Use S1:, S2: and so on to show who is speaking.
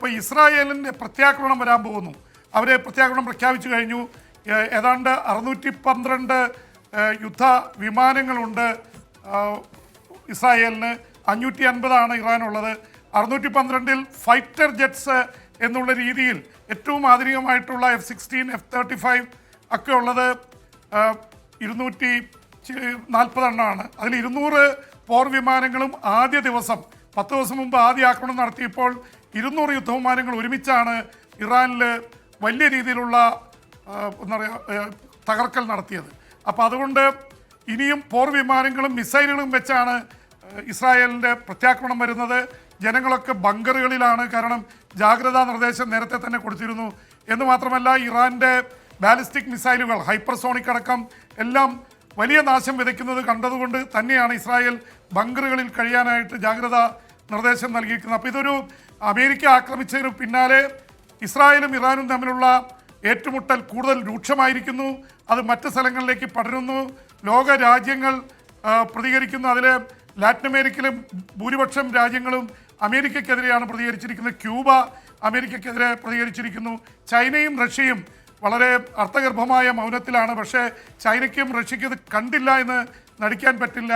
S1: ഇപ്പോൾ ഇസ്രായേലിൻ്റെ പ്രത്യാക്രമണം വരാൻ പോകുന്നു. അവരെ പ്രത്യാക്രമണം പ്രഖ്യാപിച്ചു കഴിഞ്ഞു. ഏതാണ്ട് 612 യുദ്ധ വിമാനങ്ങളുണ്ട് ഇസ്രായേലിന്. 550 ഇറാനുള്ളത്. 612 ഫൈറ്റർ ജെറ്റ്സ് എന്നുള്ള രീതിയിൽ ഏറ്റവും ആധുനികമായിട്ടുള്ള F-16, F-35 ഒക്കെ ഉള്ളത് 240 എണ്ണമാണ്. അതിൽ 200 പോർ വിമാനങ്ങളും ആദ്യ ദിവസം 10 ദിവസം മുമ്പ് ആദ്യ ആക്രമണം നടത്തിയപ്പോൾ 200 യുദ്ധവിമാനങ്ങൾ ഒരുമിച്ചാണ് ഇറാനിൽ വലിയ രീതിയിലുള്ള എന്താ പറയുക തകർക്കൽ നടത്തിയത്. അപ്പോൾ അതുകൊണ്ട് ഇനിയും പോർ വിമാനങ്ങളും മിസൈലുകളും വെച്ചാണ് ഇസ്രായേലിൻ്റെ പ്രത്യാക്രമണം വരുന്നത്. ജനങ്ങളൊക്കെ ബങ്കറുകളിലാണ്, കാരണം ജാഗ്രതാ നിർദ്ദേശം നേരത്തെ തന്നെ കൊടുത്തിരുന്നു. എന്ന് മാത്രമല്ല ഇറാൻ്റെ ബാലിസ്റ്റിക് മിസൈലുകൾ ഹൈപ്പർസോണിക് അടക്കം എല്ലാം വലിയ നാശം വിതയ്ക്കുന്നത് കണ്ടതുകൊണ്ട് തന്നെയാണ് ഇസ്രായേൽ ബങ്കറുകളിൽ കഴിയാനായിട്ട് ജാഗ്രതാ നിർദ്ദേശം നൽകിയിരിക്കുന്നത്. അപ്പോൾ ഇതൊരു അമേരിക്ക ആക്രമിച്ചതിന് പിന്നാലെ ഇസ്രായേലും ഇറാനും തമ്മിലുള്ള ഏറ്റുമുട്ടൽ കൂടുതൽ രൂക്ഷമായിരിക്കുന്നു. അത് മറ്റ് സ്ഥലങ്ങളിലേക്ക് പടരുന്നു. ലോക രാജ്യങ്ങൾ പ്രതികരിക്കുന്നു. അതിൽ ലാറ്റിൻ അമേരിക്കയിലും ഭൂരിപക്ഷം രാജ്യങ്ങളും അമേരിക്കയ്ക്കെതിരെയാണ് പ്രതികരിച്ചിരിക്കുന്നത്. ക്യൂബ അമേരിക്കയ്ക്കെതിരെ പ്രതികരിച്ചിരിക്കുന്നു. ചൈനയും റഷ്യയും വളരെ അർത്ഥഗർഭമായ മൗനത്തിലാണ്. പക്ഷേ ചൈനയ്ക്കും റഷ്യയ്ക്കും ഇത് കണ്ടില്ല എന്ന് നടിക്കാൻ പറ്റില്ല.